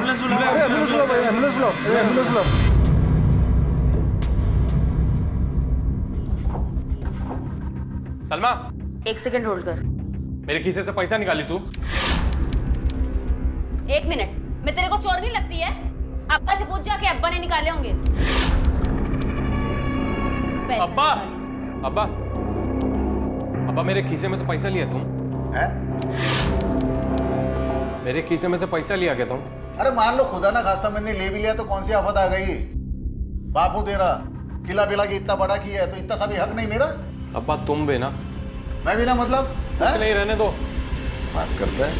Ambulance बुलाओ, ambulance बुलाओ भाई, एम्बुलेंस बुलाओ, एम्बुलेंस बुलाओ। सलमा, एक सेकंड होल्ड कर। मेरे खीसे से पैसा निकाली तू? एक मिनट, मैं तेरे को चोर नहीं लगती है? अब्बा से पूछ जा कि अब्बा ने निकाले होंगे पैसे। अब्बा, अब्बा, अब्बा मेरे खीसे में से पैसा लिया तुम? हैं? मेरे खीसे में से पैसा लिया क्या तुम? अरे मान लो खुदा ना खास्ता मैंने ले भी लिया तो कौन सी आफत आ गई? बापू तेरा किला बिला की इतना बड़ा किया है तो इतना सा भी हक नहीं मेरा? अब्बा तुम भी ना। मैं भी ना मतलब कुछ नहीं, रहने दो। बात करता है।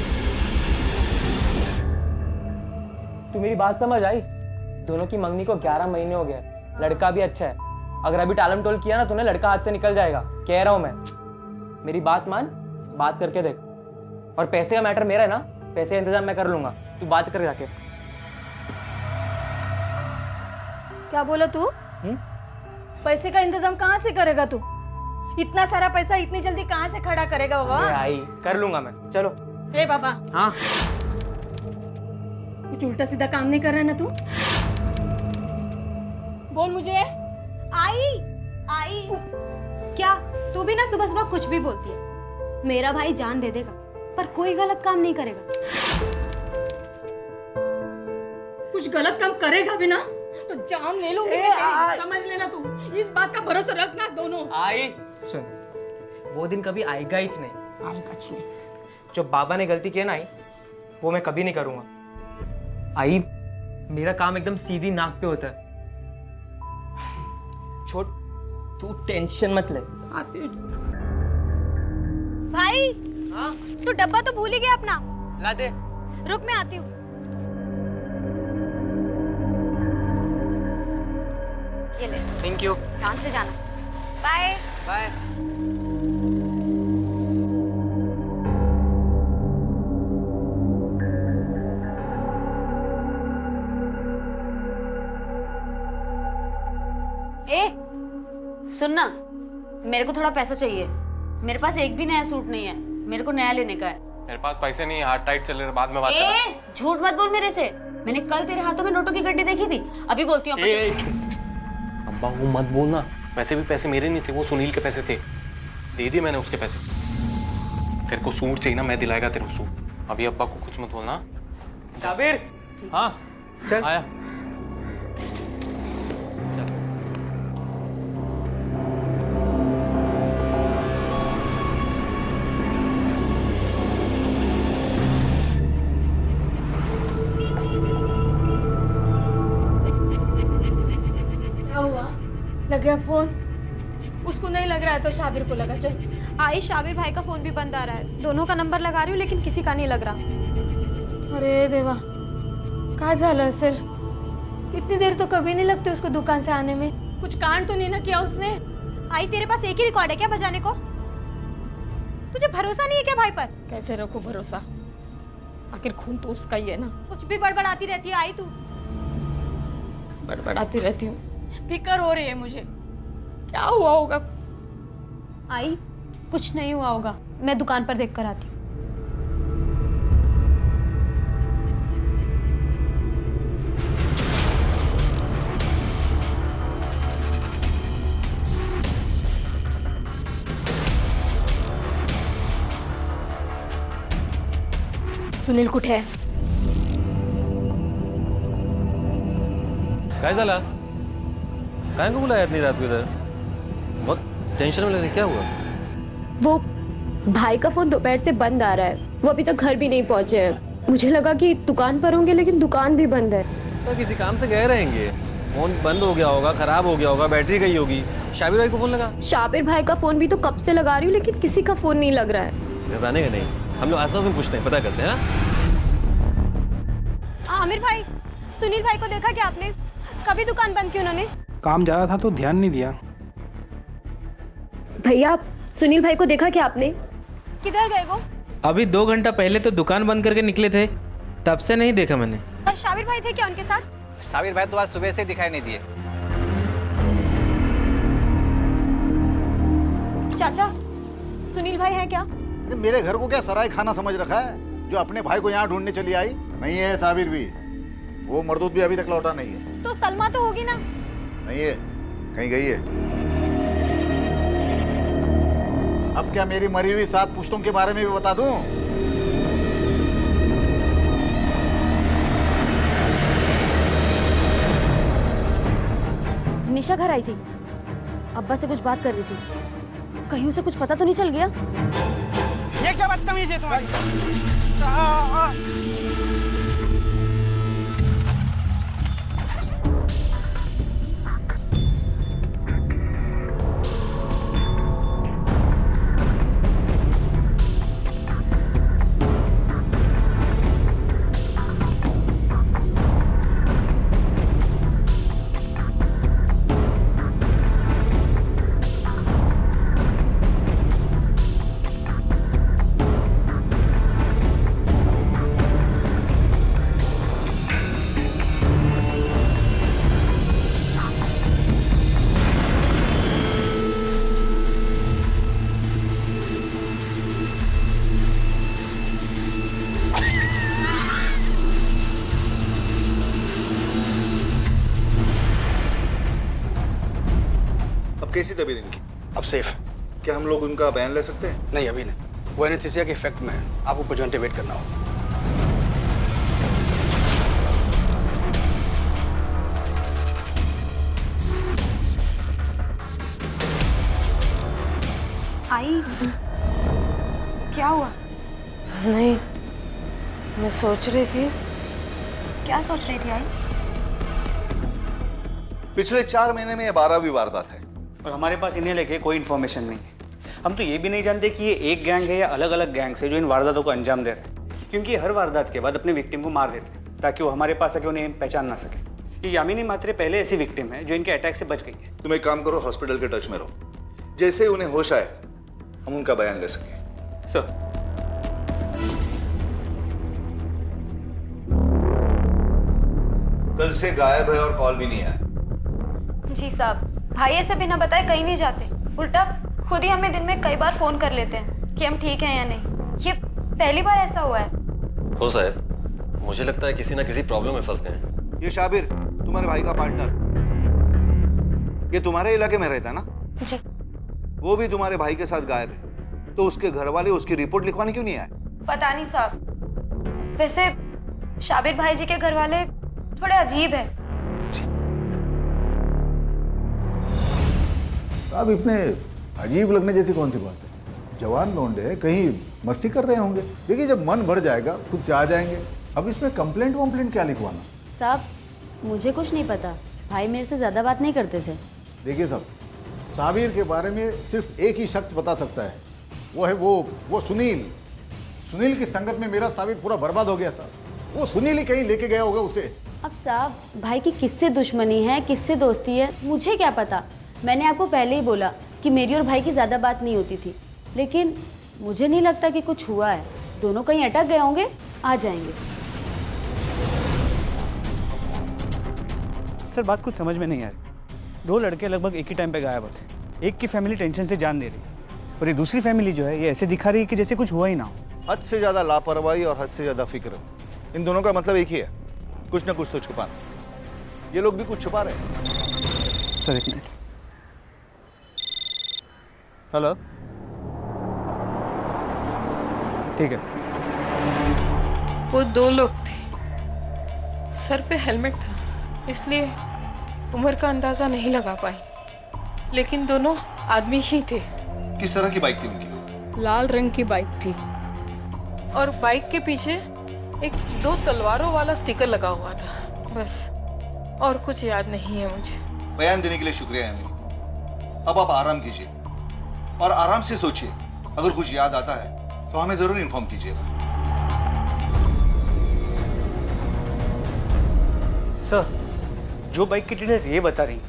तू मेरी बात समझ आई? दोनों की मंगनी को 11 महीने हो गए, लड़का भी अच्छा है। अगर अभी टालम टोल किया ना तूने, लड़का हाथ से निकल जाएगा, कह रहा हूं मैं। मेरी बात मान, बात करके देख। और पैसे का मैटर मेरा है ना, पैसे का इंतजाम मैं कर लूंगा, तू बात कर जाके। क्या बोला तू? पैसे का इंतजाम कहाँ से करेगा तू? इतना सारा पैसा इतनी जल्दी कहाँ से खड़ा करेगा बाबा? आई कर लूंगा मैं, चलो। ए बाबा, हाँ कुछ उल्टा सीधा काम नहीं कर रहा है ना तू? बोल मुझे। आई आई क्या तू भी ना सुबह सुबह कुछ भी बोलती है? मेरा भाई जान दे देगा पर कोई गलत काम नहीं करेगा। कुछ गलत काम करेगा भी ना तो जान ले लूंगी। समझ लेना तू, इस बात का भरोसा रखना दोनों। आई सुन, वो दिन कभी आएगा ही नहीं। आएगा नहीं। जो बाबा ने गलती की है ना आई, वो मैं कभी नहीं करूंगा। आई मेरा काम एकदम सीधी नाक पे होता है। छोड़, तू टेंशन मत ले। भाई हाँ तू डब्बा तो भूल ही गया अपना। ला दे। रुक मैं आती हूँ। ये ले, थैंक यू। ध्यान से जाना। Bye bye. ए, सुनना, मेरे को थोड़ा पैसा चाहिए। मेरे पास एक भी नया सूट नहीं है, मेरे को नया लेने का है। मेरे पास पैसे नहीं, हाथ टाइट चल रहे, बाद में बात करना। ए, झूठ मत बोल मेरे से। मैंने कल तेरे हाथों में नोटों की गड्डी देखी थी। अभी बोलती हूँ। अब्बा वो मत बोलना, वैसे भी पैसे मेरे नहीं थे, वो सुनील के पैसे थे, दे दिए मैंने उसके पैसे। तेरे को सूट चाहिए ना, मैं दिलाएगा तेरे को सूट। अभी अब्बा को कुछ मत बोलना। शाबिर, हाँ चल आया। क्या हुआ? लग गया फोन? उसको नहीं लग रहा है तो शाबिर को लगा। चल। आई, शाबिर भाई का फोन भी बंद आ रहा है। दोनों का नंबर लगा रही हूँ लेकिन किसी का नहीं लग रहा। अरे देवा, काय झालं असेल? इतनी देर तो कभी नहीं लगती उसको दुकान से आने में। कुछ कांड तो नहीं ना किया उसने? आई तेरे पास एक ही रिकॉर्ड है क्या बजाने को? तुझे भरोसा नहीं है क्या भाई पर? कैसे रखो भरोसा? आखिर खून तो उसका ही है ना। कुछ भी बड़बड़ाती रहती है आई तू। बड़बड़ाती रहती हूँ, फिक्र हो रही है मुझे। क्या हुआ होगा? आई कुछ नहीं हुआ होगा, मैं दुकान पर देख कर आती हूँ। सुनील कुठे आहे? काय झाला? काय को बुलाया इतनी रात को इधर? बहुत टेंशन में लग रही, क्या हुआ? वो भाई का फोन दोपहर से बंद आ रहा है, वो अभी तक घर भी नहीं पहुंचे हैं। मुझे लगा कि दुकान पर होंगे लेकिन दुकान भी बंद है। तो किसी काम से गए रहेंगे, फोन बंद हो गया होगा, खराब हो गया होगा, बैटरी गई होगी। शाबिर भाई को फोन लगा? शाबिर भाई का फोन भी तो कब से लगा रही हूँ लेकिन किसी का फोन नहीं लग रहा है। घबराने का नहीं, हम लोग आसपास में पूछते हैं, पता करते हैं। आमिर भाई, सुनील भाई को देखा क्या आपने? कभी दुकान बंद की उन्होंने? काम ज्यादा था तो ध्यान नहीं दिया। भैया सुनील भाई को देखा क्या आपने? किधर गए वो? अभी 2 घंटा पहले तो दुकान बंद करके निकले थे, तब से नहीं देखा मैंने। और शाबिर भाई थे क्या उनके साथ? शाबिर भाई तो आज सुबह से दिखाई नहीं दिए। चाचा, सुनील भाई हैं क्या? मेरे घर को क्या सराय खाना समझ रखा है जो अपने भाई को यहाँ ढूंढने चली आई? नहीं है शाबिर भी। वो मरदूत भी अभी तक लौटा नहीं है। तो सलमा तो होगी ना? नहीं है, कहीं गई है। अब क्या मेरी मरी हुई 7 पुश्तों के बारे में भी बता दूं? निशा घर आई थी, अब्बा से कुछ बात कर रही थी। कहीं उसे कुछ पता तो नहीं चल गया? ये क्या बदतमीजी है तुम्हारी? कैसी तबीयत इनकी? अब सेफ। क्या हम लोग उनका बयान ले सकते हैं? नहीं, अभी नहीं। वो एनेस्थीसिया के इफेक्ट में है। आपको कुछ घंटे वेट करना होगा। आई, क्या हुआ? नहीं, मैं सोच रही थी। क्या सोच रही थी आई? पिछले 4 महीने में ये 12वीं वारदात है और हमारे पास इन्हें लेके कोई इन्फॉर्मेशन नहीं है। हम तो ये भी नहीं जानते कि ये एक गैंग है या अलग अलग गैंग्स है जो इन वारदातों को अंजाम दे रहे हैं, क्योंकि हर वारदात के बाद अपने विक्टिम को मार देते हैं ताकि वो हमारे पास आके उन्हें पहचान ना सके। ये यामिनी मात्रे पहले ऐसी विक्टिम है जो इनके अटैक से बच गई है। तुम एक काम करो, हॉस्पिटल के टच में रहो। जैसे ही उन्हें होश आए हम उनका बयान ले सकें। सर, कल से गायब है और कॉल भी नहीं आया। जी साहब, भाई ऐसे बिना बताए कहीं नहीं जाते, उल्टा खुद ही हमें दिन में कई बार फोन कर लेते हैं कि हम ठीक हैं या नहीं। ये पहली बार ऐसा हुआ है। हो साहब, मुझे लगता है किसी ना किसी प्रॉब्लम में फंस गए हैं। ये शाबिर तुम्हारे भाई का पार्टनर, ये तुम्हारे इलाके में रहता है ना? जी। वो भी तुम्हारे भाई के साथ गायब है, तो उसके घर वाले उसकी रिपोर्ट लिखवाने क्यों नहीं आए? पता नहीं साहब, वैसे शाबिर भाई जी के घर वाले थोड़े अजीब है। अब इतने अजीब लगने जैसी कौन सी बात है? जवान लौंडे हैं, कहीं मस्ती कर रहे होंगे। देखिए, जब मन भर जाएगा खुद से आ जाएंगे। अब इसमें कंप्लेंट वम्प्लेंट क्या लिखवाना? साहब, मुझे कुछ नहीं पता, भाई मेरे से ज़्यादा बात नहीं करते थे। देखिए साहब, साबिर के बारे में सिर्फ एक ही शख्स बता सकता है, वो है वो सुनील। सुनील की संगत में मेरा साबिर पूरा बर्बाद हो गया साहब। वो सुनील ही कहीं लेके गया होगा उसे। अब साहब, भाई की किससे दुश्मनी है, किससे दोस्ती है, मुझे क्या पता। मैंने आपको पहले ही बोला कि मेरी और भाई की ज़्यादा बात नहीं होती थी, लेकिन मुझे नहीं लगता कि कुछ हुआ है। दोनों कहीं अटक गए होंगे, आ जाएंगे। सर, बात कुछ समझ में नहीं आ रही। 2 लड़के लगभग एक ही टाइम पे गायब होते। एक की फैमिली टेंशन से जान दे रही और ये दूसरी फैमिली जो है ये ऐसे दिखा रही है कि जैसे कुछ हुआ ही ना हो। हद से ज्यादा लापरवाही और हद से ज्यादा फिक्र, इन दोनों का मतलब एक ही है, कुछ ना कुछ तो छुपाना। ये लोग भी कुछ छुपा रहे हैं। सर, एक मिनट। हेलो, ठीक है। वो 2 लोग थे, सर पे हेलमेट था, इसलिए उम्र का अंदाजा नहीं लगा पाई, लेकिन दोनों आदमी ही थे। किस तरह की बाइक थी उनकी? लाल रंग की बाइक थी और बाइक के पीछे एक 2 तलवारों वाला स्टिकर लगा हुआ था, बस। और कुछ याद नहीं है मुझे। बयान देने के लिए शुक्रिया यामिनी। अब आप आराम कीजिए और आराम से सोचिए। अगर कुछ याद आता है तो हमें जरूर इन्फॉर्म कीजिएगा। सर, जो बाइक की डिटेल्स ये बता रही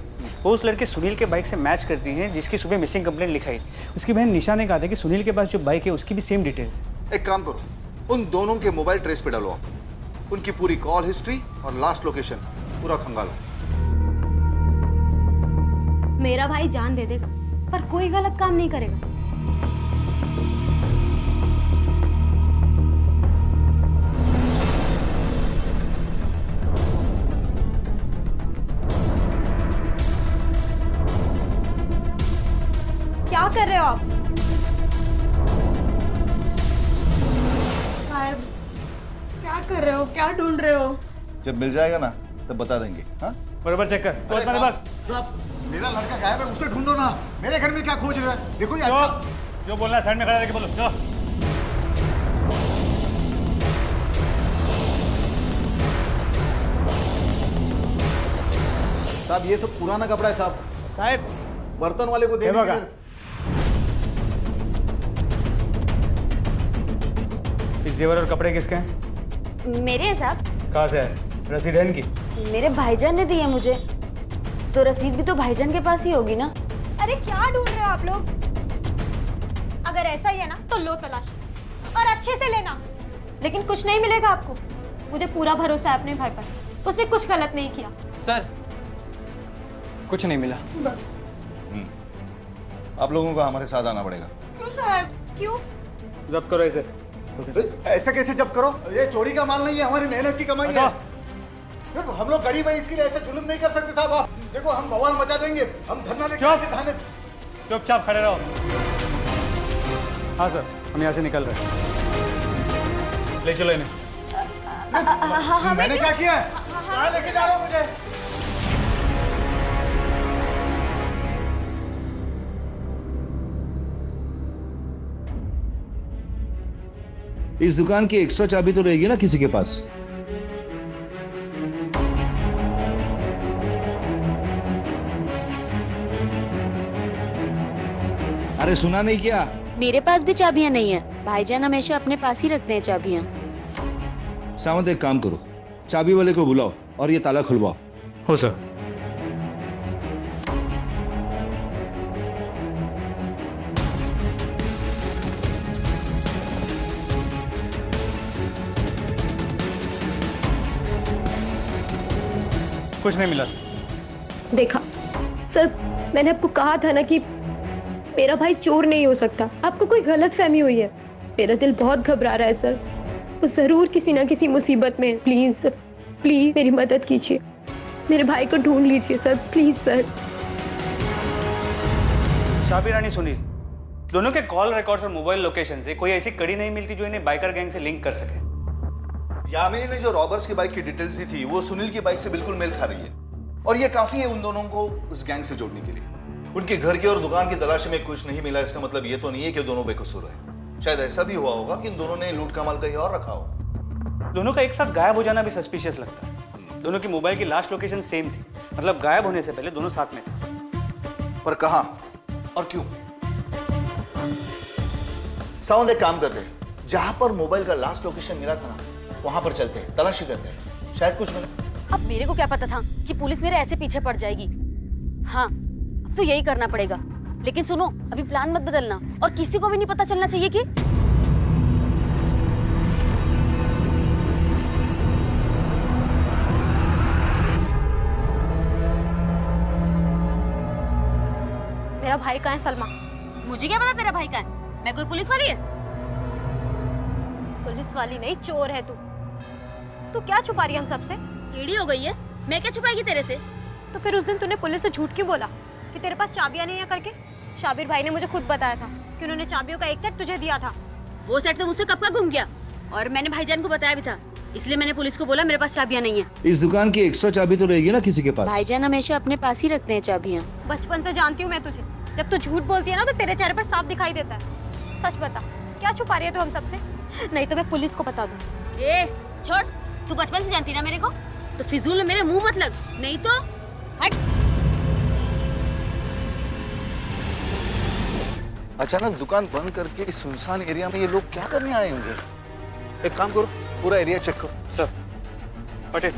वो उस लड़के सुनील के बाइक से मैच करती हैं जिसकी सुबह मिसिंग कंप्लेंट लिखाई। उसकी बहन निशा ने कहा था कि सुनील के पास जो बाइक है उसकी भी सेम डिटेल्स। एक काम करो, उन दोनों के मोबाइल ट्रेस पे डालो, उनकी पूरी कॉल हिस्ट्री और लास्ट लोकेशन पूरा खंगालो। मेरा भाई जान दे देगा पर कोई गलत काम नहीं करेगा। क्या कर रहे हो आप? साहब क्या कर रहे हो, क्या ढूंढ रहे हो? जब मिल जाएगा ना तब बता देंगे। हाँ बराबर चेक कर। अरे साहब, मेरा लड़का गायब है, उसे ढूंढो ना। मेरे घर में क्या खोज रहे हैं? देखो ये अच्छा। जो बोलना है साइड में खड़ा करके बोलो। चलो। साहब ये सब पुराना कपड़ा है साहब। साहब बर्तन वाले को दे बघा। इस जेवर और कपड़े किसके हैं? मेरे हैं साहब। कहाँ से है? रसीद है इनकी? मेरे भाईजान ने दी है मुझे, तो रसीद भी तो भाईजान के पास ही होगी ना। अरे क्या ढूंढ रहे हो आप लोग? अगर ऐसा ही है ना तो लो तलाश और अच्छे से लेना, लेकिन कुछ नहीं मिलेगा आपको। मुझे पूरा भरोसा है अपने भाई पर, उसने कुछ गलत नहीं किया। सर कुछ नहीं मिला। आप लोगों को हमारे साथ आना पड़ेगा। क्यों साहब? क्यों? जब्त करो इसे। ऐसा कैसे जब्त करो? ये चोरी का माल नहीं है, हमारी मेहनत की कमाई है। फिर हम लोग गरीब है, इसके लिए ऐसे जुल्म नहीं कर सकते साहब। आप देखो हम बवाल मचा देंगे, हम धरना लेके आएंगे थाने। चुपचाप खड़े रहो। हाँ सर, हम यहाँ से निकल रहे हैं। ले चलो इन्हें। मैंने क्या किया है? कहाँ लेके जा रहे हो मुझे? इस दुकान की एक्स्ट्रा चाबी तो रहेगी ना किसी के पास? अरे सुना नहीं क्या? मेरे पास भी चाबियां नहीं है। भाईजान हमेशा अपने पास ही रखते हैं चाबियां। सावंत एक काम करो, चाबी वाले को बुलाओ और ये ताला खुलवाओ। हो सर। कुछ नहीं मिला। देखा सर, मैंने आपको कहा था ना कि मेरा भाई चोर नहीं हो सकता। आपको कोई गलत फहमी हुई है। मेरा दिल बहुत घबरा रहा है सर, वो जरूर किसी ना किसी मुसीबत में है। प्लीज सर, प्लीज मेरी मदद कीजिए, मेरे भाई को ढूंढ लीजिए सर, प्लीज सर। शाबी रानी सुनील, दोनों के कॉल रिकॉर्ड्स और मोबाइल लोकेशन से कोई ऐसी कड़ी नहीं मिलती जो इन्हें बाइकर गैंग से लिंक कर सके। यामिनी ने जो रॉबर्स की बाइक की डिटेल्स दी थी वो सुनील की बाइक से बिल्कुल मेल खा रही है, और ये काफी है उन दोनों को उस गैंग से जोड़ने के लिए। उनके घर की और दुकान की तलाशी में कुछ नहीं मिला, इसका मतलब ये तो नहीं है कि दोनों बेकसूर है। शायद ऐसा भी हुआ होगा कि इन दोनों ने लूट का माल कहीं और रखा हो। दोनों का एक साथ गायब हो जाना भी सस्पिशियस लगता है। दोनों की मोबाइल की लास्ट लोकेशन सेम थी, मतलब गायब होने से पहले दोनों साथ में थे। पर कहां और क्यों? साउंड एक काम करते हैं, जहां पर मोबाइल का लास्ट लोकेशन मिला था ना वहां पर चलते हैं, तलाशी करते हैं, शायद कुछ मिले। अब मेरे को क्या पता था कि पुलिस मेरे ऐसे पीछे पड़ जाएगी। हाँ, अब तो यही करना पड़ेगा। लेकिन सुनो, अभी प्लान मत बदलना और किसी को भी नहीं पता चलना चाहिए कि मेरा भाई कहाँ है सलमा? मुझे क्या पता तेरा भाई का है? मैं कोई पुलिस वाली है? पुलिस वाली नहीं, चोर है तू। तू क्या छुपा रही है हम सबसे? टेढ़ी हो गई है, मैं क्या छुपाएगी तेरे से? तो फिर उस दिन तूने पुलिस से झूठ क्यों बोला कि तेरे पास चाबियां नहीं है करके? शाबिर भाई ने मुझे खुद बताया था कि उन्होंने चाबियों का एक सेट तुझे दिया था। वो सेट तो मुझसे कब का घूम गया, और मैंने भाईजान को बताया भी था, इसलिए मैंने पुलिस को बोला मेरे पास चाबियां नहीं है। इस दुकान की एक्स्ट्रा चाबी तो रहेगी ना किसी के पास? भाईजान हमेशा अपने पास ही रखते हैं चाबियां। बचपन से जानती हूँ मैं तुझे, जब तू झूठ बोलती है ना तो तेरे चेहरे पर साफ दिखाई देता है। सच बता, क्या छुपा रही है तू हम सबसे? नहीं तो मैं पुलिस को बता दूँ। ए छोड़, तू बचपन से जानती ना मेरे को, तो फिजूल में मेरे मुंह मत लग, नहीं तो हट। अचानक दुकान बंद करके इस सुनसान एरिया में ये लोग क्या करने आए होंगे? एक काम करो, पूरा एरिया चेक करो। सर, पटेल।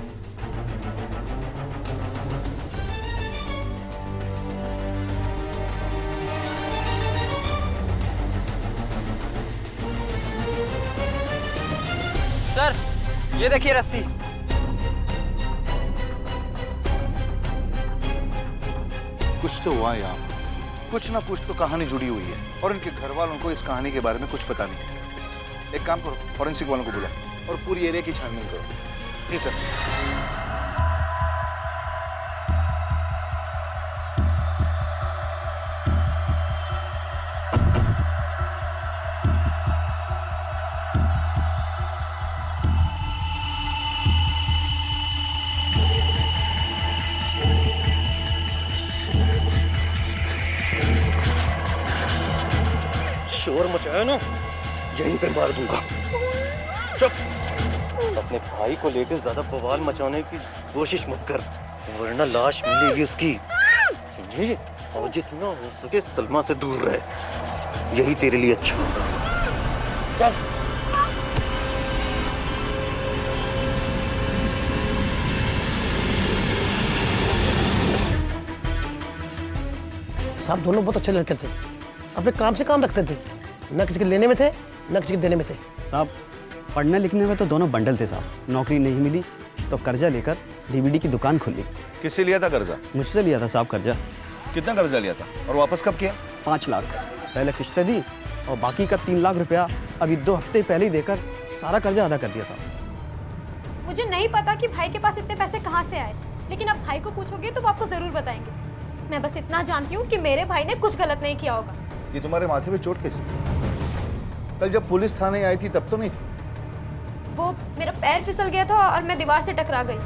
सर, ये देखिए रस्सी। कुछ तो हुआ यहाँ, कुछ ना कुछ तो कहानी जुड़ी हुई है, और इनके घर वालों को इस कहानी के बारे में कुछ पता नहीं है। एक काम करो, फॉरेंसिक वालों को बुलाओ और पूरी एरिया की छानबीन करो। जी सर। शोर मचाया ना, यहीं पे मार दूंगा। चुप। अपने भाई को लेकर ज्यादा बवाल मचाने की कोशिश मत कर, वरना लाश मिलेगी उसकी, समझी? और जितना हो सके सलमा से दूर रहे, यही तेरे लिए अच्छा होगा। चल। साहब दोनों बहुत अच्छे लड़के थे, अपने काम से काम रखते थे, न किसी के लेने में थे न किसी के देने में थे। साहब पढ़ने लिखने में तो दोनों बंडल थे साहब। नौकरी नहीं मिली तो कर्जा लेकर डीवीडी की दुकान खोली। किससे लिया था कर्जा? मुझसे लिया था साहब कर्जा। कितना कर्जा लिया था और वापस कब किया? 5 लाख पहले किस्तें दी और बाकी का 3 लाख रुपया अभी 2 हफ्ते पहले ही देकर सारा कर्जा अदा कर दिया साहब। मुझे नहीं पता कि भाई के पास इतने पैसे कहाँ से आए, लेकिन अब भाई को पूछोगे तो वो आपको जरूर बताएंगे। मैं बस इतना जानती हूँ कि मेरे भाई ने कुछ गलत नहीं किया होगा। ये तुम्हारे माथे पे चोट कैसी? कल जब पुलिस थाने आई थी तब तो नहीं थी? वो मेरा पैर फिसल गया था और मैं दीवार से टकरा गई।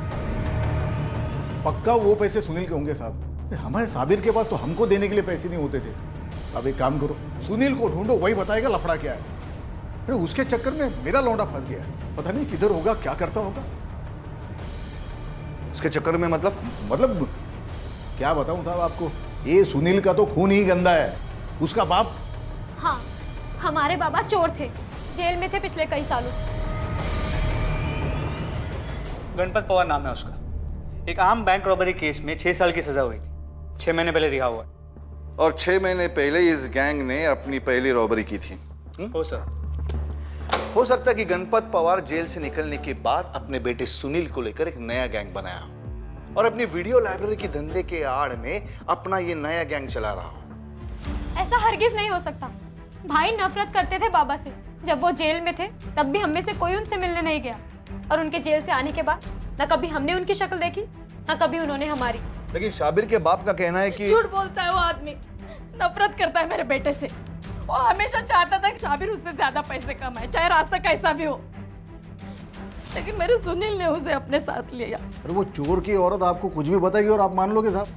पक्का वो पैसे सुनील के होंगे साहब। हमारे साबिर के पास तो हमको देने के लिए पैसे नहीं होते थे। अब एक काम करो, सुनील को ढूंढो, वही बताएगा लफड़ा क्या है। अरे उसके चक्कर में मेरा लौंडा फंस गया, पता नहीं किधर होगा, क्या करता होगा। उसके चक्कर में मतलब क्या बताऊं साहब आपको, ये सुनील का तो खून ही गंदा है। उसका बाप, हाँ, हमारे बाबा चोर थे, जेल में थे पिछले कई सालों से। गणपत पवार नाम है उसका। एक आम बैंक रॉबरी केस में 6 साल की सजा हुई थी, 6 महीने पहले रिहा हुआ। और 6 महीने पहले इस गैंग ने अपनी पहली रॉबरी की थी। हो सर। हो सकता है कि गणपत पवार जेल से निकलने के बाद अपने बेटे सुनील को लेकर एक नया गैंग बनाया और अपनी वीडियो लाइब्रेरी की धंधे के आड़ में अपना ये नया गैंग चला रहा हो। ऐसा हरगिज नहीं हो सकता। भाई नफरत करते थे बाबा से। जब वो जेल में थे तब भी हम में से कोई उनसे मिलने नहीं गया, और उनके जेल से आने के बाद न कभी हमने उनकी शक्ल देखी न कभी उन्होंने हमारी। लेकिन शाबिर के बाप का कहना है कि झूठ बोलता है वो आदमी, नफरत करता है मेरे बेटे से। वो हमेशा चाहता था कि शाबिर उससे ज्यादा पैसे कमाए, चाहे रास्ता कैसा भी हो। लेकिन मेरे सुनील ने उसे अपने साथ लिया। अरे वो चोर की औरत आपको कुछ भी बताएगी और आप मान लोगे साहब?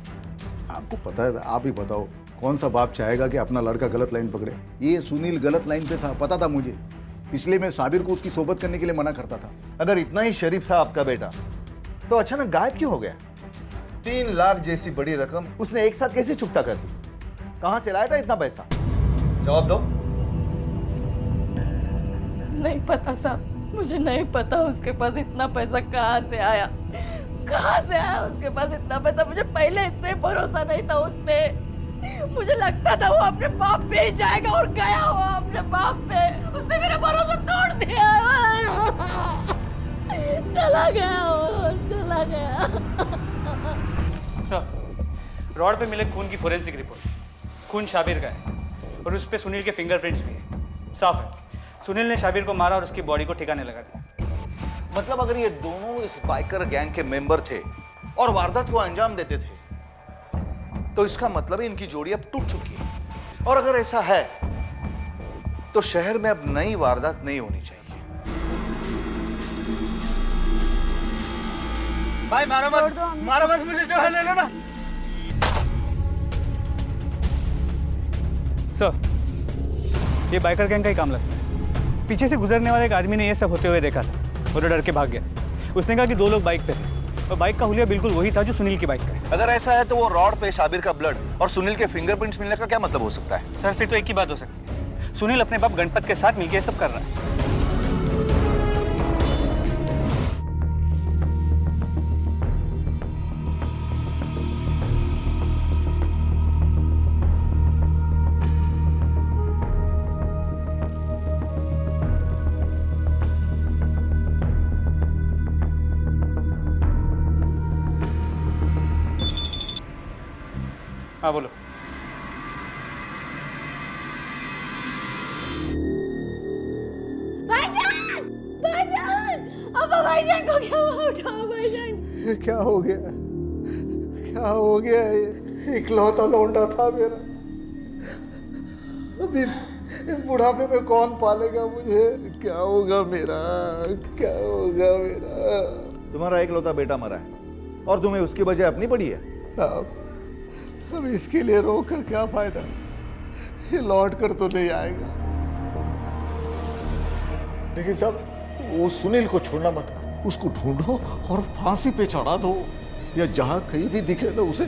आपको पता है, आप ही बताओ, कौन सा बाप चाहेगा कि अपना लड़का गलत लाइन पकड़े? ये सुनील गलत लाइन पे था, पता था मुझे, इसलिए मैं साबिर को उसकी सोबत करने के लिए मना करता था। अगर इतना ही शरीफ था आपका बेटा तो अचानक गायब क्यों हो गया? 3 लाख जैसी बड़ी रकम उसने एक साथ कैसे चुकता कर दी? कहां से लाया था इतना पैसा? जवाब दो। नहीं पता साहब, मुझे नहीं पता उसके पास इतना पैसा कहाँ से आया। कहाँ से आया उसके पास इतना पैसा? मुझे पहले इससे भरोसा नहीं था उस पे। मुझे लगता था वो अपने बाप पे ही जाएगा और गया हुआ अपने बाप पे। उसने मेरा भरोसा तोड़ दिया। चला गया वो, चला गया। सर, रॉड पे मिले खून की फोरेंसिक रिपोर्ट, खून शाबिर का है और उस पे सुनील के फिंगरप्रिंट्स भी है। साफ है, सुनील ने शाबिर को मारा और उसकी बॉडी को ठिकाने लगा दिया। मतलब अगर ये दोनों इस बाइकर गैंग के मेंबर थे और वारदात को अंजाम देते थे तो इसका मतलब है इनकी जोड़ी अब टूट चुकी है। और अगर ऐसा है तो शहर में अब नई वारदात नहीं होनी चाहिए। भाई मारो मत, मुझे जो है ले लो ना। सर, ये बाइकर गैंग का ही काम लगता है। पीछे से गुजरने वाले एक आदमी ने ये सब होते हुए देखा था और डर के भाग गया। उसने कहा कि 2 लोग बाइक पे थे और बाइक का हुलिया बिल्कुल वही था जो सुनील की बाइक का है। अगर ऐसा है तो वो रॉड पे शाबिर का ब्लड और सुनील के फिंगरप्रिंट्स मिलने का क्या मतलब हो सकता है? सर, फिर तो एक ही बात हो सकती है, सुनील अपने बाप गणपत के साथ मिलकर ये सब कर रहा है। हाँ बोलो। भाईजान, भाईजान, अब भाईजान को क्या हुआ? उठाओ भाईजान। क्या हो गया? क्या हो गया? ये इकलौता लौंडा था मेरा, अब इस बुढ़ापे में कौन पालेगा मुझे? क्या होगा मेरा? क्या होगा मेरा? तुम्हारा इकलौता बेटा मरा है और तुम्हें उसकी वजह अपनी पड़ी है। अब इसके लिए रो कर क्या फायदा? ये लौट कर तो नहीं आएगा। लेकिन साहब वो सुनील को छोड़ना मत, उसको ढूंढो और फांसी पे चढ़ा दो, या जहां कहीं भी दिखे ना उसे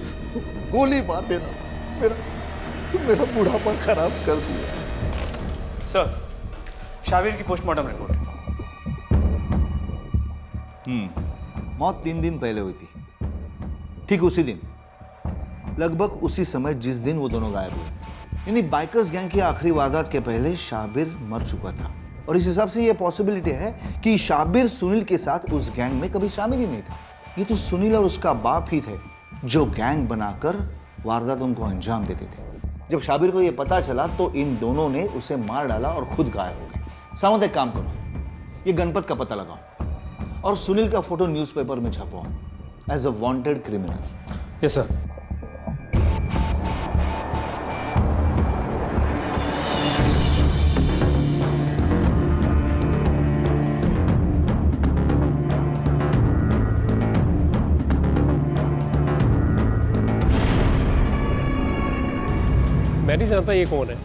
गोली मार देना। मेरा बुढ़ापा खराब कर दिया। सर, शाबिर की पोस्टमार्टम रिपोर्ट। मौत 3 दिन पहले हुई थी, ठीक उसी दिन, लगभग उसी समय जिस दिन वो दोनों गायब हुए। यानी बाइकर्स गैंग की आखिरी वारदात के पहले शाबिर मर चुका था, और इस हिसाब से ये पॉसिबिलिटी है कि शाबिर सुनील के साथ उस गैंग में कभी शामिल ही नहीं था। ये तो सुनील और उसका बाप ही थे जो गैंग बनाकर वारदातों को अंजाम देते थे। जब शाबिर को ये पता चला तो इन दोनों ने उसे मार डाला और खुद गायब हो गए। सावंत, एक काम करो, ये गणपत का पता लगाओ और सुनील का फोटो न्यूज़पेपर में छपवाओ as a wanted criminal. Yes sir. मैं नहीं जानता ये कौन है,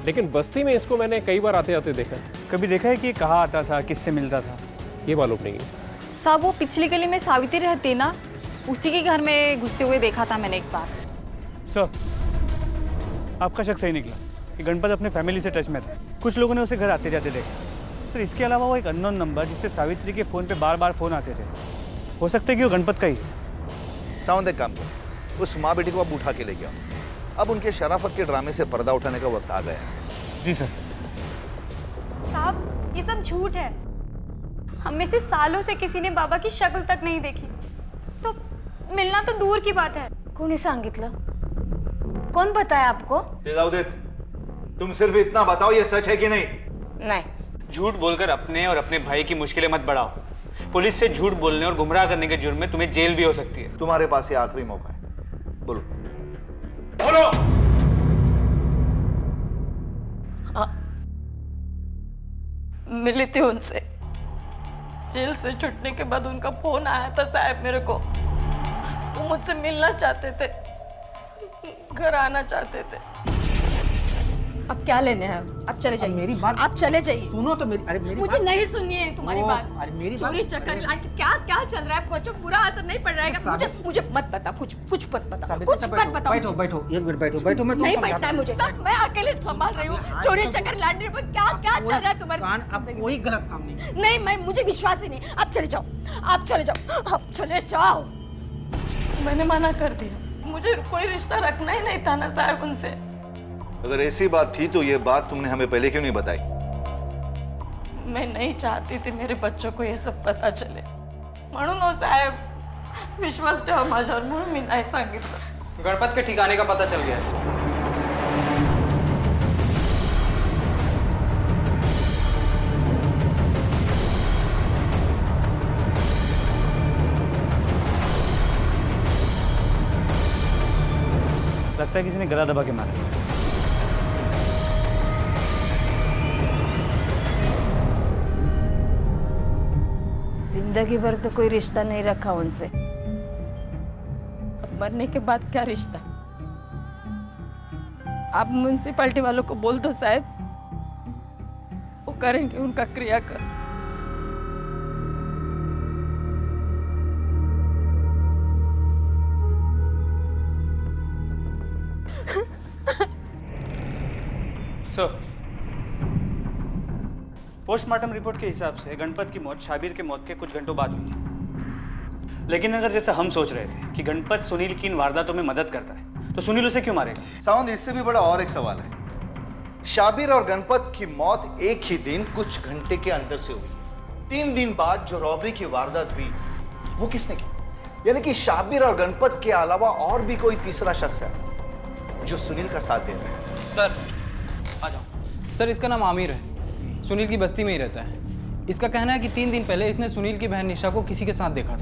लेकिन बस्ती में इसको मैंने कई बार आते आते देखा। कभी देखा है कि ये कहाँ आता था, किससे मिलता था? ये मालूम नहीं है साहब। वो पिछली गली में सावित्री रहती ना, उसी के घर में घुसते हुए देखा था मैंने एक बार। सर, आपका शक सही निकला कि गणपत अपने फैमिली से टच में था। कुछ लोगों ने उसे घर आते जाते देखा। सर, इसके अलावा वो एक अननोन नंबर जिससे सावित्री के फ़ोन पे बार बार फ़ोन आते थे, हो सकता है कि वो गणपत का ही। सावंत, एक काम करो, उस माँ बेटी को आप उठा के ले गया। अब उनके शराफत के ड्रामे से पर्दा उठाने का वक्त आ गया है। जी सर। साहब, ये सब झूठ है। हम में से सालों से किसी ने बाबा की शक्ल तक नहीं देखी, तो मिलना तो दूर की बात है। कोणी सांगितलं? कौन बताया आपको? तेजाउद्दीन, तुम सिर्फ इतना बताओ ये सच है कि नहीं? नहीं। झूठ बोलकर अपने और अपने भाई की मुश्किलें मत बढ़ाओ। पुलिस से झूठ बोलने और गुमराह करने के जुर्म में तुम्हें जेल भी हो सकती है। तुम्हारे पास ये आखिरी मौका है, बोलो। बोलो। मिली थी उनसे। जेल से छुटने के बाद उनका फोन आया था साहब मेरे को। वो मुझसे मिलना चाहते थे, घर आना चाहते थे। अब क्या लेने हैं? आप चले जाइए। मेरी बात आप चले जाइए। सुनो तो मेरी, अरे मेरी मुझे नहीं सुननी है तुम्हारी बात। अरे मेरी चोरी चक्कर लाट क्या क्या चल रहा है? कुछ बुरा असर नहीं पड़ रहा है? मुझे मत बता, कुछ मत बता, कुछ मत बता। बैठो, एक मिनट बैठो। मैं नहीं बैठना है मुझे सर, मैं अकेले संभाल रही हूँ। चोरी चक्कर लाटने पर क्या क्या चल रहा है तुम्हारे? अब कोई गलत काम नहीं। नहीं, मैं मुझे विश्वास ही नहीं। आप चले जाओ, आप चले जाओ, आप चले जाओ। मैंने मना कर दिया, मुझे कोई रिश्ता रखना ही नहीं था ना साहब उनसे। अगर ऐसी बात थी तो ये बात तुमने हमें पहले क्यों नहीं बताई? मैं नहीं चाहती थी मेरे बच्चों को ये सब पता चले, म्हणून हो साहेब विश्वास ठेवा माझ्यावर, म्हणून मी नाही सांगितलं। गणपत के ठिकाने का पता चल गया है। लगता है किसी ने गला दबा के मारा। जिंदगी भर तो कोई रिश्ता नहीं रखा उनसे, अब मरने के बाद क्या रिश्ता? आप म्यूनसिपालिटी वालों को बोल दो साहब, वो करेंगे उनका क्रियाकर्म। सर, पोस्टमार्टम रिपोर्ट के हिसाब से गणपत की मौत शाबिर के मौत के कुछ घंटों बाद हुई थी। लेकिन अगर जैसा हम सोच रहे थे कि गणपत सुनील की इन वारदातों में मदद करता है, तो सुनील उसे क्यों मारेगा? सावंत, इससे भी बड़ा और एक सवाल है। शाबिर और गणपत की मौत एक ही दिन कुछ घंटे के अंतर से हुई। 3 दिन बाद जो रॉबरी की वारदात हुई वो किसने की? यानी कि शाबिर और गणपत के अलावा और भी कोई तीसरा शख्स है जो सुनील का साथ दे रहा है। सर आ जाओ। सर, इसका नाम आमिर है, सुनील की बस्ती में ही रहता है। इसका कहना है कि 3 दिन पहले इसने सुनील की बहन निशा को किसी के साथ देखा था।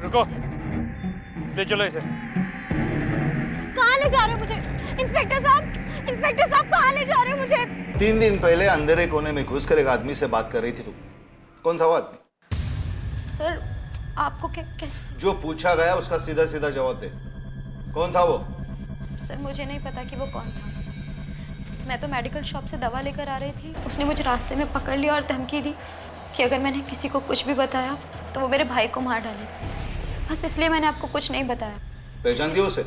रुको, ले चलो इसे। कहाँ ले जा रहे हो मुझे? इंस्पेक्टर साहब कहाँ ले जा रहे हो मुझे? 3 दिन पहले अंधेरे कोने में घुसकर एक आदमी से बात कर रही थी तुम। कौन था वो आदमी? सर आपको कैसे? जो पूछा गया उसका सीधा सीधा जवाब दे। कौन था वो? सर मुझे नहीं पता कि वो कौन था। मैं तो मेडिकल शॉप से दवा लेकर आ रही थी। उसने मुझे रास्ते में पकड़ लिया और धमकी दी कि अगर मैंने किसी को कुछ भी बताया तो वो मेरे भाई को मार डालेगा। बस इसलिए मैंने आपको कुछ नहीं बताया। पहचानती हो उसे?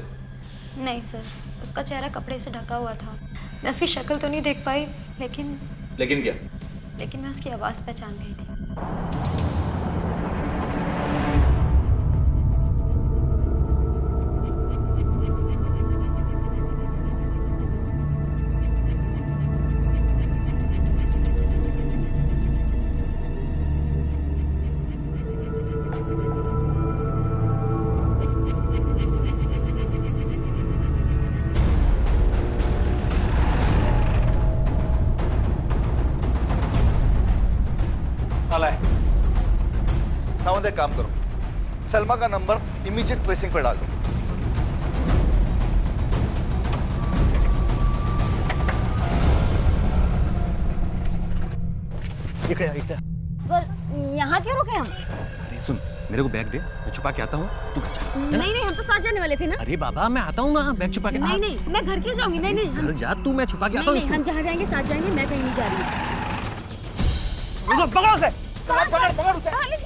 नहीं सर, उसका चेहरा कपड़े से ढका हुआ था। मैं उसकी शक्ल तो नहीं देख पाई, लेकिन क्या? लेकिन मैं उसकी आवाज़ पहचान गई थी। सावंत, एक काम करो, सलमा का नंबर इमीडिएट ट्रेसिंग पर डाल दो। पर यहाँ क्यों रुके हम? अरे सुन, मेरे को बैग दे, मैं छुपा के आता हूँ, तू घर जा। नहीं नहीं, हम तो साथ जाने वाले थे ना। अरे बाबा मैं आता हूँ ना, बैग छुपा के। नहीं नहीं, मैं घर क्यों जाऊंगी? नहीं नहीं, घर जा तू, मैं छुपा के आता हूँ। नहीं, हम जहाँ जाएंगे साथ जाएंगे, मैं कहीं नहीं जा रही। पकड़ो उसे। पकड़ उसे।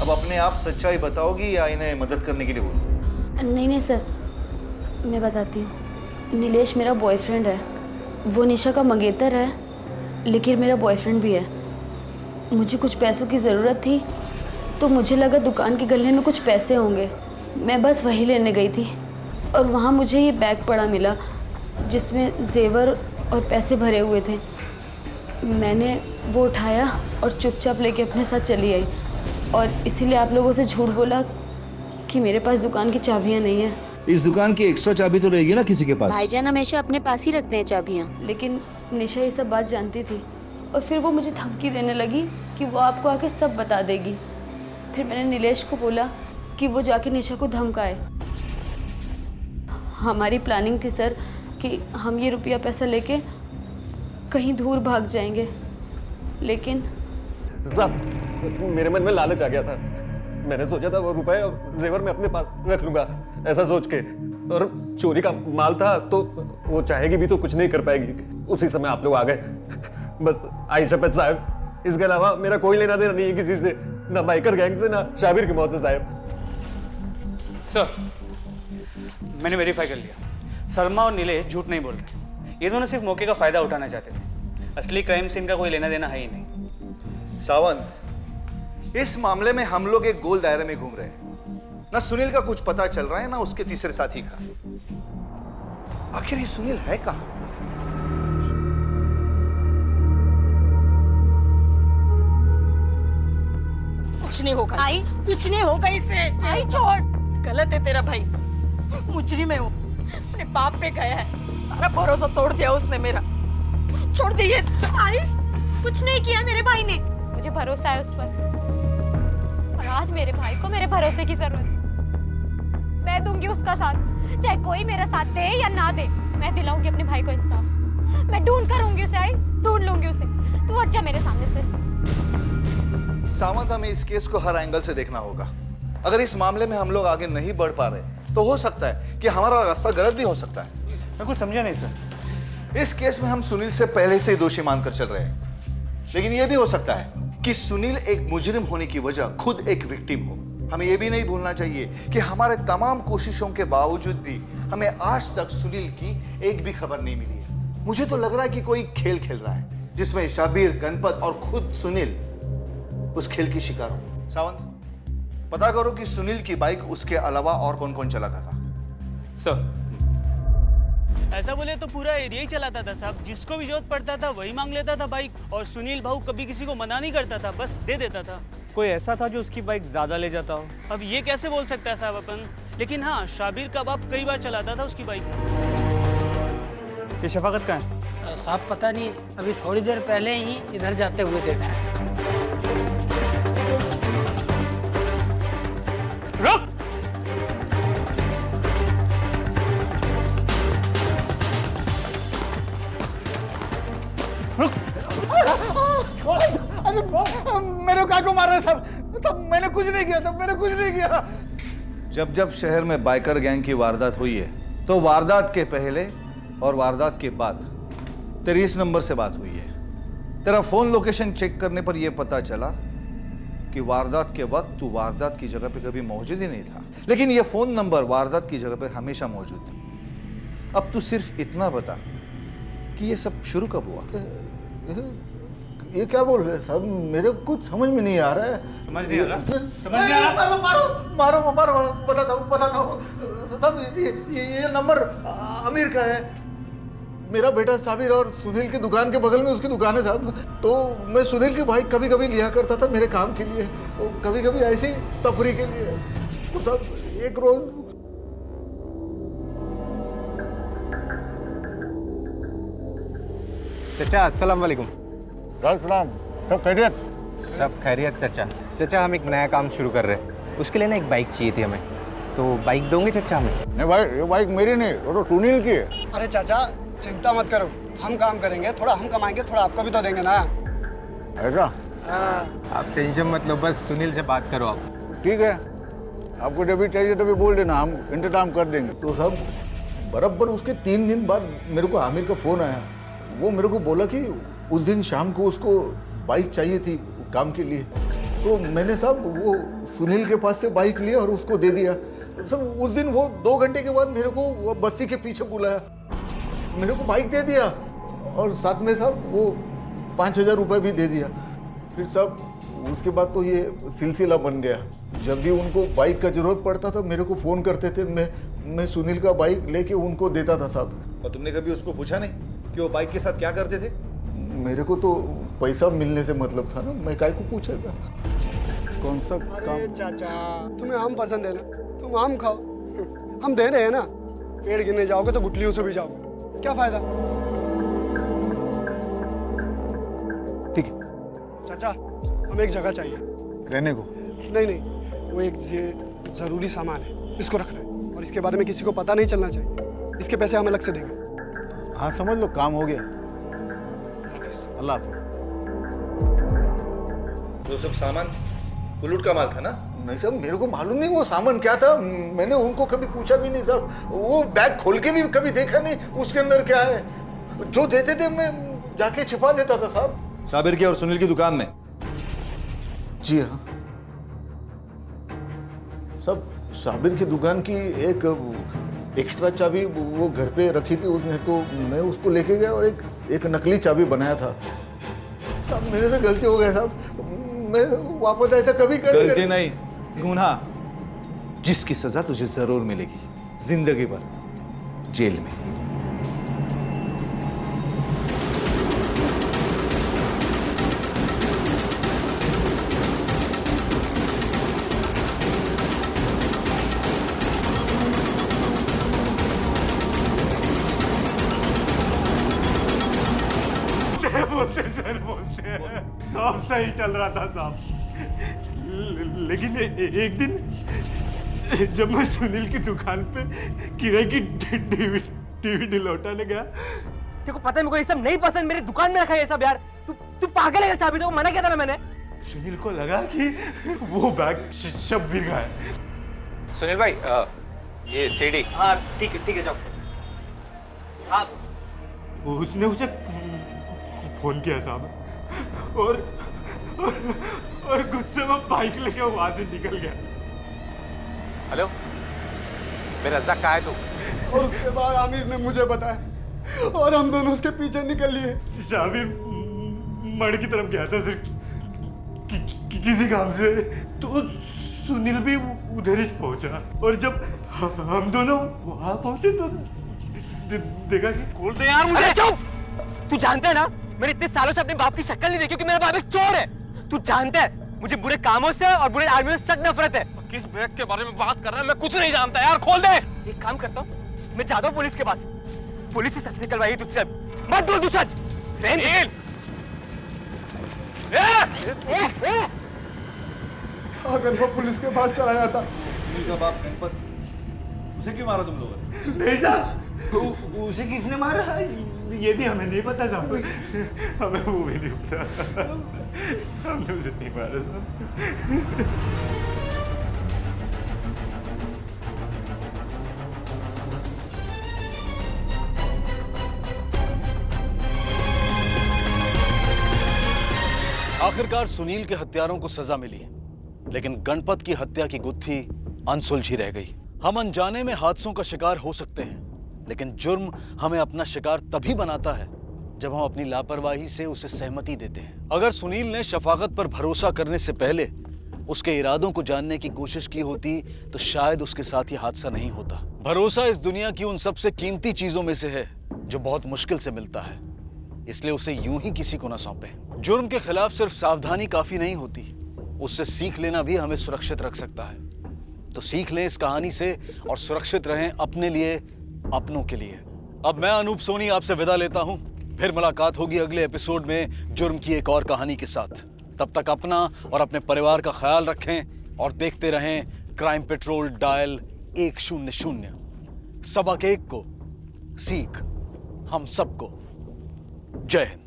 अब अपने आप सच्चाई बताओगी या इन्हें मदद करने के लिए बोलो? नहीं नहीं सर, मैं बताती हूँ। नीलेश मेरा बॉयफ्रेंड है। वो निशा का मंगेतर है, लेकिन मेरा बॉयफ्रेंड भी है। मुझे कुछ पैसों की ज़रूरत थी, तो मुझे लगा दुकान के गले में कुछ पैसे होंगे। मैं बस वही लेने गई थी और वहाँ मुझे ये बैग पड़ा मिला जिसमें जेवर और पैसे भरे हुए थे। मैंने वो उठाया और चुपचाप लेके अपने साथ चली आई, और इसीलिए आप लोगों से झूठ बोला कि मेरे पास दुकान की चाबियाँ नहीं है। इस दुकान की एक्स्ट्रा चाबी तो रहेगी ना किसी के पास? भाईजान हमेशा अपने पास ही रखते हैं चाबियाँ। लेकिन निशा ये सब बात जानती थी और फिर वो मुझे धमकी देने लगी कि वो आपको आके सब बता देगी। फिर मैंने नीलेश को बोला कि वो जाके निशा को धमकाए। हमारी प्लानिंग थी सर कि हम ये रुपया पैसा लेके कहीं दूर भाग जाएंगे, लेकिन साहब मेरे मन में लालच आ गया था। मैंने सोचा था वो रुपए और जेवर में अपने पास रख लूंगा, ऐसा सोच के, और चोरी का माल था तो वो चाहेगी भी तो कुछ नहीं कर पाएगी। उसी समय आप लोग आ गए। बस आई शपथ साहब, इसके अलावा मेरा कोई लेना देना नहीं है किसी से, ना बाइकर गैंग से, ना शाबिर की मौत से साहब। सर, मैंने वेरीफाई कर लिया, सलमा और नीलेश झूठ नहीं बोल रहे। ये दोनों सिर्फ मौके का फायदा उठाना चाहते थे। असली क्राइम से इनका कोई लेना देना है ही नहीं। सावंत, इस मामले में हम लोग एक गोल दायरे में घूम रहे हैं। ना सुनील का कुछ पता चल रहा है, ना उसके तीसरे साथी का। आखिर ये सुनील है कहां? कुछ नहीं होगा। आई कुछ नहीं होगा इससे। आई छोड़, गलत है तेरा भाई, मुजरिम है वो। अपने बाप पे गया है, सारा भरोसा तोड़ दिया उसने मेरा। छोड़ दे ये। आई कुछ नहीं किया मेरे भाई ने, मुझे भरोसा है उस पर। और आज मेरे भाई को मेरे भरोसे की जरूरत है। मैं दूंगी उसका साथ, चाहे कोई मेरा साथ दे या ना दे। मैं दिलाऊंगी अपने भाई को इंसाफ। मैं ढूंढ कर लूंगी उसे। आई ढूंढ लूंगी उसे। तू हट जा मेरे सामने से। सावंत, हमें इस केस को हर एंगल से देखना होगा। अगर इस मामले में हम लोग आगे नहीं बढ़ पा रहे तो हो सकता है कि हमारा रास्ता गलत भी हो सकता है। मैं कुछ समझा नहीं सर। इस केस में हम सुनील से पहले से ही दोषी मानकर चल रहे हैं, लेकिन यह भी हो सकता है कि सुनील एक मुजरिम होने की वजह खुद एक विक्टिम हो। हमें यह भी नहीं भूलना चाहिए कि हमारे तमाम कोशिशों के बावजूद भी हमें आज तक सुनील की एक भी खबर नहीं मिली है। मुझे तो लग रहा है कि कोई खेल खेल रहा है जिसमें शाबिर, गणपत और खुद सुनील उस खेल की शिकार हो। सावंत, पता करो कि सुनील की बाइक उसके अलावा और कौन कौन चलाता था। सर, ऐसा बोले तो पूरा एरिया ही चलाता था साहब। जिसको भी जरूरत पड़ता था वही मांग लेता था बाइक, और सुनील भाऊ कभी किसी को मना नहीं करता था, बस दे देता था। कोई ऐसा था जो उसकी बाइक ज्यादा ले जाता हो? अब ये कैसे बोल सकता है साहब अपन, लेकिन हाँ, शाबिर का बाप कई बार चलाता था उसकी बाइक। ये शफाकत कहाँ है? साहब पता नहीं, अभी थोड़ी देर पहले ही इधर जाते हुए देखा है। रुक! रुक! मेरे काय को मार रहे सब? तब मैंने कुछ नहीं किया, तब मैंने कुछ नहीं किया। जब जब शहर में बाइकर गैंग की वारदात हुई है तो वारदात के पहले और वारदात के बाद तेरी इस नंबर से बात हुई है। तेरा फोन लोकेशन चेक करने पर यह पता चला कि वारदात के वक्त तू वारदात की जगह पे कभी मौजूद ही नहीं था, लेकिन यह फोन नंबर वारदात की जगह पे हमेशा मौजूद था। अब तू सिर्फ इतना बता कि यह सब शुरू कब हुआ? ये क्या बोल रहे हैं साहब? मेरे कुछ समझ में नहीं आ रहा है। समझ नहीं आ रहा? समझ नहीं आ रहा? मारो बताता हूँ साहब। ये नंबर आमिर का है। मेरा बेटा साबिर और सुनील की दुकान के बगल में उसकी दुकान है साहब। तो मैं सुनील की बाइक कभी कभी लिया करता था मेरे काम के लिए, कभी कभी ऐसी तफरी के लिए। तो साहब एक रोज चाचा अस्सलाम वालेकुम। सलाम, सब खैरियत? सब खैरियत चाचा। चाचा हम एक नया काम शुरू कर रहे हैं, उसके लिए ना एक बाइक चाहिए थी हमें, तो बाइक दोगे चाचा हमें? नहीं भाई, ये बाइक मेरी नहीं, वो तो सुनील की है। अरे चाचा चिंता मत करो, हम काम करेंगे, थोड़ा हम कमाएंगे, थोड़ा आपका भी तो देंगे ना। ऐसा? आप टेंशन मत लो, बस सुनील से बात करो आप। ठीक है, आपको जब भी चाहिए तभी बोल देना, हम इंतजाम कर देंगे। तो साहब बराबर उसके 3 दिन बाद मेरे को आमिर का फ़ोन आया। वो मेरे को बोला कि उस दिन शाम को उसको बाइक चाहिए थी काम के लिए। तो मैंने साहब वो सुनील के पास से बाइक लिया और उसको दे दिया। सब उस दिन वो 2 घंटे के बाद मेरे को वो बस्ती के पीछे बुलाया, मेरे को बाइक दे दिया और साथ में साहब वो 5,000 रुपये भी दे दिया। फिर साहब उसके बाद तो ये सिलसिला बन गया। जब भी उनको बाइक का जरूरत पड़ता था मेरे को फ़ोन करते थे, मैं सुनील का बाइक लेके उनको देता था साहब। और तुमने कभी उसको पूछा नहीं कि वो बाइक के साथ क्या करते थे? मेरे को तो पैसा मिलने से मतलब था ना, मैं काय को पूछेगा। कौन सा काम? चाचा तुम्हें आम पसंद है ना, तुम आम खाओ, हम दे रहे हैं ना। पेड़ गिरने जाओगे तो गुटलियों से भी जाओगे, क्या फायदा? ठीक है चाचा हमें एक जगह चाहिए रहने को। नहीं, वो एक ये ज़रूरी सामान है, इसको रखना है और इसके बारे में किसी को पता नहीं चलना चाहिए। इसके पैसे हम अलग से देंगे। हाँ समझ लो, काम हो गया। अल्लाह हाफ़िज़। वो सब सामान बुलूट का माल था ना? नहीं साहब, मेरे को मालूम नहीं वो सामान क्या था, मैंने उनको कभी पूछा भी नहीं साहब। वो बैग खोल के भी कभी देखा नहीं उसके अंदर क्या है। जो देते थे मैं जाके छिपा देता था साहब। साबिर की और सुनील की दुकान में? जी हाँ साहब, साबिर की दुकान की एक एक्स्ट्रा चाबी वो घर पे रखी थी उसने, तो मैं उसको लेके गया और एक नकली चाबी बनाया था साहब। मेरे से गलती हो गई साहब, मैं वापस ऐसा कभी गलती नहीं, गुनाह, जिसकी सजा तुझे जरूर मिलेगी, जिंदगी भर जेल में। बोलते सब सही चल रहा था साहब, लेकिन एक दिन जब मैं सुनील की दुकान पे किराए की डीवीडी लौटाने गया। तेरे को पता है मेरे को ये सब नहीं पसंद, मेरी दुकान में रखा है ये सब यार। तू पागल है साबिर, को मना किया था ना मैंने। सुनील को लगा कि वो बैग शब भी गया है। सुनील भाई ये सीडी। हाँ ठीक है जाओ। आप उसने उसे फोन किया साहब और गुस्से में बाइक लेके वहां से निकल गया। हेलो मेरा रज़ाक कहाँ है तू? और उसके बाद आमिर ने मुझे बताया और हम दोनों उसके पीछे निकल लिए। साबिर मड़ की तरफ गया था सिर्फ किसी काम से, तो सुनील भी उधर ही पहुंचा और जब हम दोनों वहां पहुंचे तो देखा कि खोल दे यार मुझे। चुप! तू जानता है ना मैंने इतने सालों से अपने बाप की शक्ल नहीं देखी क्योंकि मेरा बाप एक चोर है। तू जानता है मुझे बुरे कामों से और बुरे आदमियों से सख्त नफरत है। किस बैग के बारे में बात कर रहा है? मैं कुछ नहीं जानता यार, खोल दे। एक काम करता हूँ, मैं जाता हूँ पुलिस के पास, पुलिस ही सच निकलवाएगी तुझसे। मत बोल तू सच। अगर वो पुलिस के पास चला जाता। सुनील का बाप गणपत, उसे क्यों मारा तुम लोगों ने? नहीं साहब, उसे किसने मारा? ये भी हमें नहीं पता साहब, हमें वो भी नहीं पता, हमने उसे नहीं मारा साहब। आखिरकार सुनील के हत्यारों को सजा मिली, लेकिन गणपत की हत्या की गुत्थी अनसुलझी रह गई। हम अनजाने में हादसों का शिकार हो सकते हैं, लेकिन जुर्म हमें अपना शिकार तभी बनाता है जब हम अपनी लापरवाही से उसे सहमति देते हैं। अगर सुनील ने शफाकत पर भरोसा करने से पहले उसके इरादों को जानने की कोशिश की होती तो शायद उसके साथ ये हादसा नहीं होता। भरोसा इस दुनिया की उन सबसे कीमती चीजों में से है जो बहुत मुश्किल से मिलता है, इसलिए उसे यूं ही किसी को ना सौंपें। जुर्म के खिलाफ सिर्फ सावधानी काफी नहीं होती, उससे सीख लेना भी हमें सुरक्षित रख सकता है। तो सीख लें इस कहानी से और सुरक्षित रहें अपने लिए, अपनों के लिए। अब मैं अनूप सोनी आपसे विदा लेता हूं, फिर मुलाकात होगी अगले एपिसोड में जुर्म की एक और कहानी के साथ। तब तक अपना और अपने परिवार का ख्याल रखें और देखते रहें क्राइम पेट्रोल डायल 100। सबक एक को सीख हम सबको। जय हिंद।